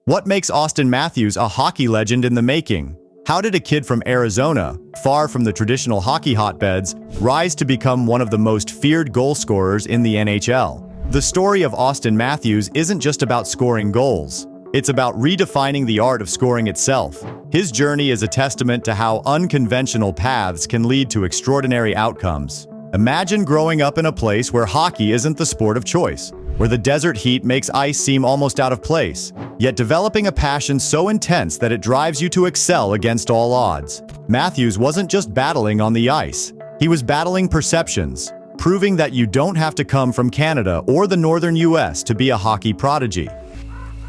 What makes Auston Matthews a hockey legend in the making? How did a kid from Arizona, far from the traditional hockey hotbeds, rise to become one of the most feared goal scorers in the NHL? The story of Auston Matthews isn't just about scoring goals. It's about redefining the art of scoring itself. His journey is a testament to how unconventional paths can lead to extraordinary outcomes. Imagine growing up in a place where hockey isn't the sport of choice, where the desert heat makes ice seem almost out of place, yet developing a passion so intense that it drives you to excel against all odds. Matthews wasn't just battling on the ice. He was battling perceptions, proving that you don't have to come from Canada or the northern US to be a hockey prodigy.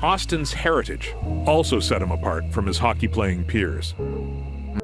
Auston's heritage also set him apart from his hockey-playing peers.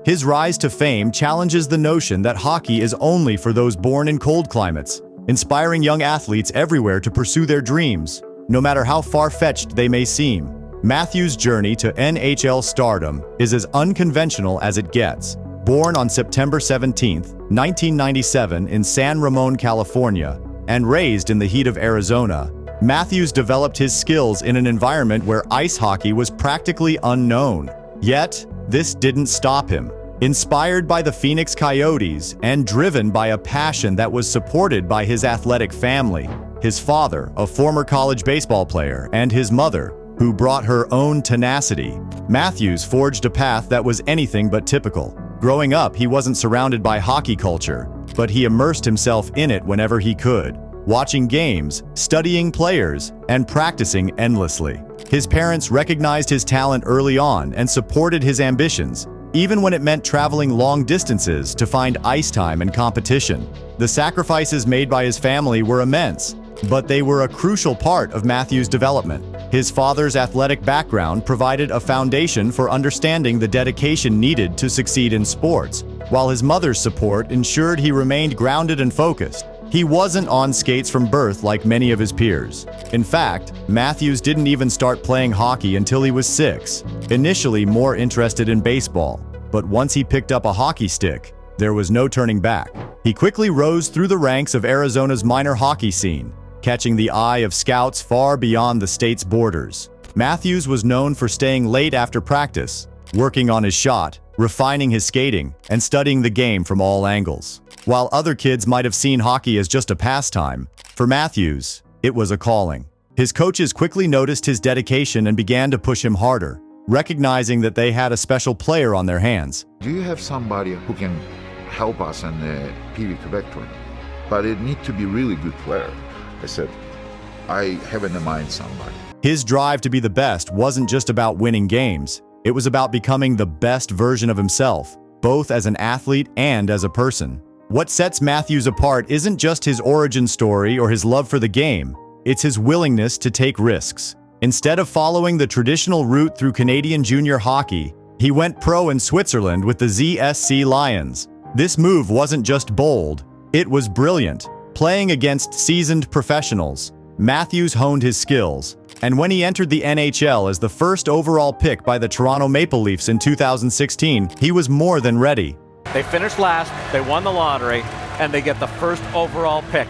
His rise to fame challenges the notion that hockey is only for those born in cold climates, inspiring young athletes everywhere to pursue their dreams, no matter how far-fetched they may seem. Matthews' journey to NHL stardom is as unconventional as it gets. Born on September 17, 1997 in San Ramon, California, and raised in the heat of Arizona, Matthews developed his skills in an environment where ice hockey was practically unknown. Yet, this didn't stop him. Inspired by the Phoenix Coyotes and driven by a passion that was supported by his athletic family, his father, a former college baseball player, and his mother, who brought her own tenacity, Matthews forged a path that was anything but typical. Growing up, he wasn't surrounded by hockey culture, but he immersed himself in it whenever he could, watching games, studying players, and practicing endlessly. His parents recognized his talent early on and supported his ambitions, even when it meant traveling long distances to find ice time and competition. The sacrifices made by his family were immense, but they were a crucial part of Matthews' development. His father's athletic background provided a foundation for understanding the dedication needed to succeed in sports, while his mother's support ensured he remained grounded and focused. He wasn't on skates from birth like many of his peers. In fact, Matthews didn't even start playing hockey until he was 6, initially more interested in baseball. But once he picked up a hockey stick, there was no turning back. He quickly rose through the ranks of Arizona's minor hockey scene, catching the eye of scouts far beyond the state's borders. Matthews was known for staying late after practice, working on his shot, refining his skating, and studying the game from all angles. While other kids might have seen hockey as just a pastime, for Matthews, it was a calling. His coaches quickly noticed his dedication and began to push him harder, recognizing that they had a special player on their hands. Do you have somebody who can help us in the PV Quebec tournament? But it needs to be really good player. I said, I have in mind somebody. His drive to be the best wasn't just about winning games. It was about becoming the best version of himself, both as an athlete and as a person. What sets Matthews apart isn't just his origin story or his love for the game, it's his willingness to take risks. Instead of following the traditional route through Canadian junior hockey, he went pro in Switzerland with the ZSC Lions. This move wasn't just bold, it was brilliant. Playing against seasoned professionals, Matthews honed his skills, and when he entered the NHL as the first overall pick by the Toronto Maple Leafs in 2016, he was more than ready. They finished last, they won the lottery, and they get the first overall pick.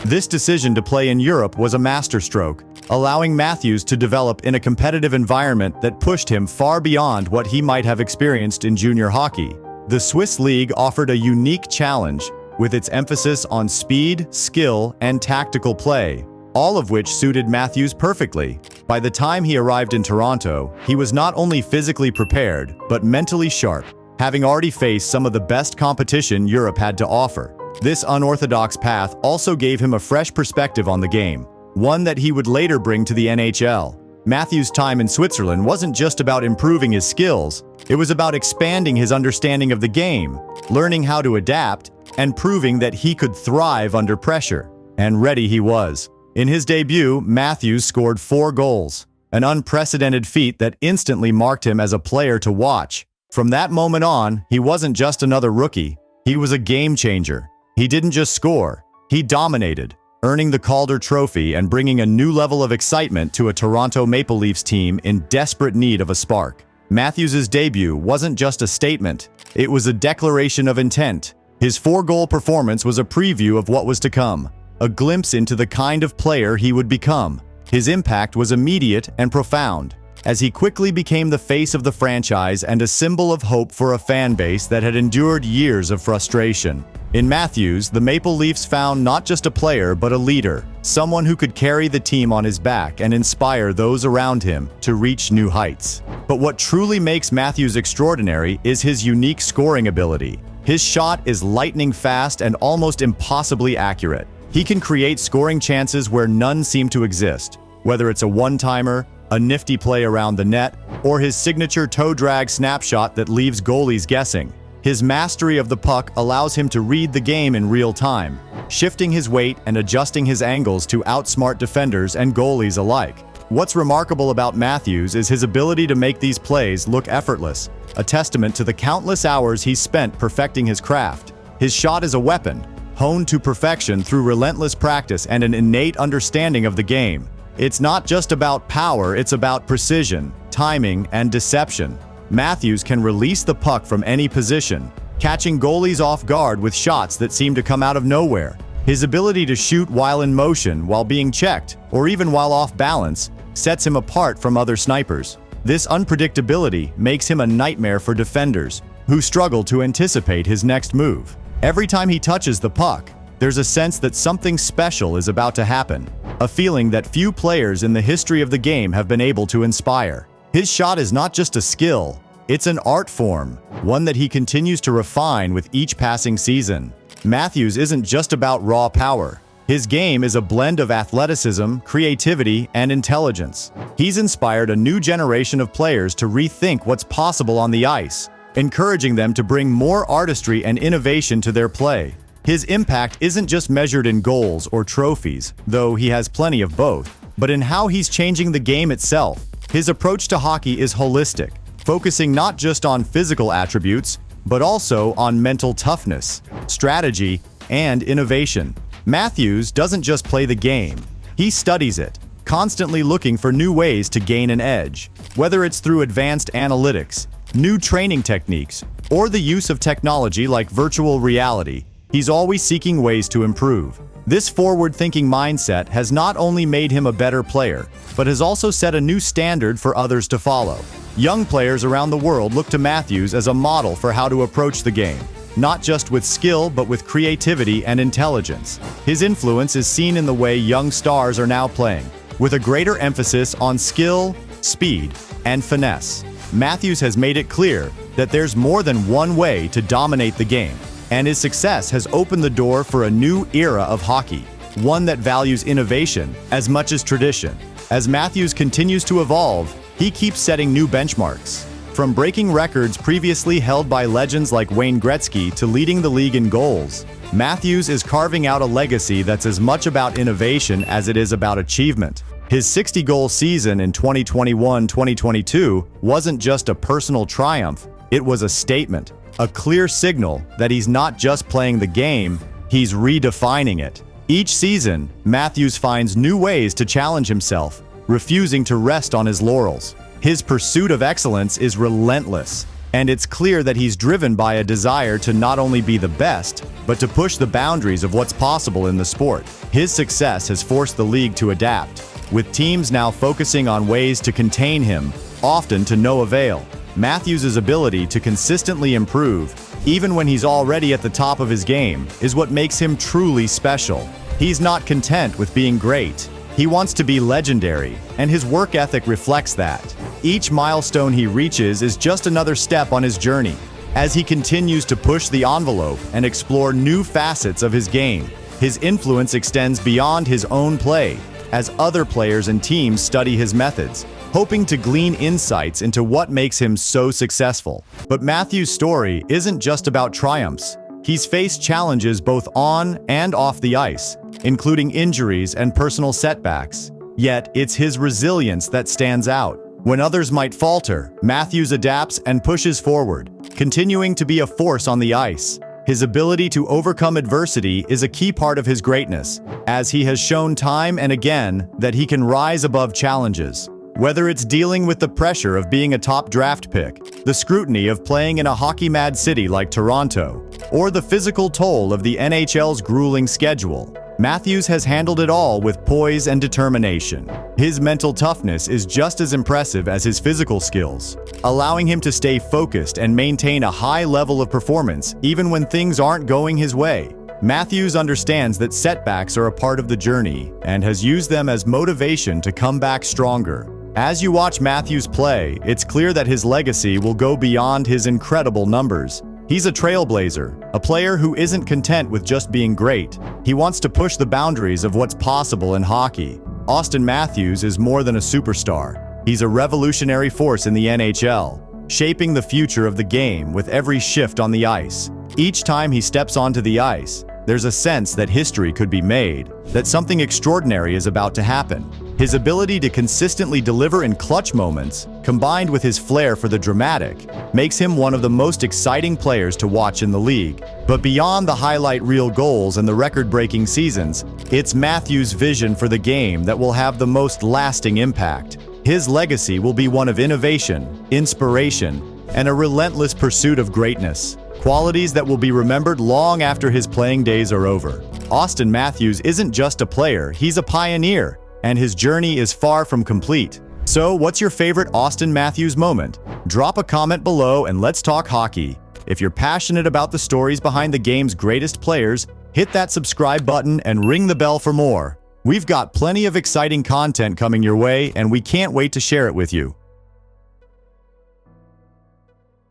This decision to play in Europe was a masterstroke, allowing Matthews to develop in a competitive environment that pushed him far beyond what he might have experienced in junior hockey. The Swiss League offered a unique challenge, with its emphasis on speed, skill, and tactical play, all of which suited Matthews perfectly. By the time he arrived in Toronto, he was not only physically prepared, but mentally sharp, having already faced some of the best competition Europe had to offer. This unorthodox path also gave him a fresh perspective on the game, one that he would later bring to the NHL. Matthews' time in Switzerland wasn't just about improving his skills, it was about expanding his understanding of the game, learning how to adapt, and proving that he could thrive under pressure. And ready he was. In his debut, Matthews scored 4 goals, an unprecedented feat that instantly marked him as a player to watch. From that moment on, he wasn't just another rookie, he was a game changer. He didn't just score, he dominated, earning the Calder Trophy and bringing a new level of excitement to a Toronto Maple Leafs team in desperate need of a spark. Matthews' debut wasn't just a statement, it was a declaration of intent. His 4-goal performance was a preview of what was to come, a glimpse into the kind of player he would become. His impact was immediate and profound. as he quickly became the face of the franchise and a symbol of hope for a fan base that had endured years of frustration. In Matthews, the Maple Leafs found not just a player but a leader, someone who could carry the team on his back and inspire those around him to reach new heights. But what truly makes Matthews extraordinary is his unique scoring ability. His shot is lightning fast and almost impossibly accurate. He can create scoring chances where none seem to exist, whether it's a one-timer, a nifty play around the net, or his signature toe drag snapshot that leaves goalies guessing. His mastery of the puck allows him to read the game in real time, shifting his weight and adjusting his angles to outsmart defenders and goalies alike. What's remarkable about Matthews is his ability to make these plays look effortless, a testament to the countless hours he's spent perfecting his craft. His shot is a weapon, honed to perfection through relentless practice and an innate understanding of the game. It's not just about power, it's about precision, timing, and deception. Matthews can release the puck from any position, catching goalies off guard with shots that seem to come out of nowhere. His ability to shoot while in motion, while being checked, or even while off balance, sets him apart from other snipers. This unpredictability makes him a nightmare for defenders, who struggle to anticipate his next move. Every time he touches the puck, there's a sense that something special is about to happen, a feeling that few players in the history of the game have been able to inspire. His shot is not just a skill, it's an art form, one that he continues to refine with each passing season. Matthews isn't just about raw power. His game is a blend of athleticism, creativity, and intelligence. He's inspired a new generation of players to rethink what's possible on the ice, encouraging them to bring more artistry and innovation to their play. His impact isn't just measured in goals or trophies, though he has plenty of both, but in how he's changing the game itself. His approach to hockey is holistic, focusing not just on physical attributes, but also on mental toughness, strategy, and innovation. Matthews doesn't just play the game, he studies it, constantly looking for new ways to gain an edge. Whether it's through advanced analytics, new training techniques, or the use of technology like virtual reality, he's always seeking ways to improve. This forward-thinking mindset has not only made him a better player, but has also set a new standard for others to follow. Young players around the world look to Matthews as a model for how to approach the game, not just with skill but with creativity and intelligence. His influence is seen in the way young stars are now playing, with a greater emphasis on skill, speed, and finesse. Matthews has made it clear that there's more than one way to dominate the game, and his success has opened the door for a new era of hockey, one that values innovation as much as tradition. As Matthews continues to evolve, he keeps setting new benchmarks. From breaking records previously held by legends like Wayne Gretzky to leading the league in goals, Matthews is carving out a legacy that's as much about innovation as it is about achievement. His 60-goal season in 2021-2022 wasn't just a personal triumph, it was a statement. A clear signal that he's not just playing the game, he's redefining it. Each season, Matthews finds new ways to challenge himself, refusing to rest on his laurels. His pursuit of excellence is relentless, and it's clear that he's driven by a desire to not only be the best, but to push the boundaries of what's possible in the sport. His success has forced the league to adapt, with teams now focusing on ways to contain him, often to no avail. Matthews' ability to consistently improve, even when he's already at the top of his game, is what makes him truly special. He's not content with being great. He wants to be legendary, and his work ethic reflects that. Each milestone he reaches is just another step on his journey, as he continues to push the envelope and explore new facets of his game. His influence extends beyond his own play, as other players and teams study his methods, hoping to glean insights into what makes him so successful. But Matthews' story isn't just about triumphs. He's faced challenges both on and off the ice, including injuries and personal setbacks. Yet, it's his resilience that stands out. When others might falter, Matthews adapts and pushes forward, continuing to be a force on the ice. His ability to overcome adversity is a key part of his greatness, as he has shown time and again that he can rise above challenges. Whether it's dealing with the pressure of being a top draft pick, the scrutiny of playing in a hockey-mad city like Toronto, or the physical toll of the NHL's grueling schedule, Matthews has handled it all with poise and determination. His mental toughness is just as impressive as his physical skills, allowing him to stay focused and maintain a high level of performance even when things aren't going his way. Matthews understands that setbacks are a part of the journey and has used them as motivation to come back stronger. As you watch Matthews play, it's clear that his legacy will go beyond his incredible numbers. He's a trailblazer, a player who isn't content with just being great. He wants to push the boundaries of what's possible in hockey. Auston Matthews is more than a superstar. He's a revolutionary force in the NHL, shaping the future of the game with every shift on the ice. Each time he steps onto the ice, there's a sense that history could be made, that something extraordinary is about to happen. His ability to consistently deliver in clutch moments, combined with his flair for the dramatic, makes him one of the most exciting players to watch in the league. But beyond the highlight reel goals and the record-breaking seasons, it's Matthews' vision for the game that will have the most lasting impact. His legacy will be one of innovation, inspiration, and a relentless pursuit of greatness, qualities that will be remembered long after his playing days are over. Auston Matthews isn't just a player, he's a pioneer, and his journey is far from complete. So, what's your favorite Auston Matthews moment? Drop a comment below and let's talk hockey. If you're passionate about the stories behind the game's greatest players, hit that subscribe button and ring the bell for more. We've got plenty of exciting content coming your way, and we can't wait to share it with you.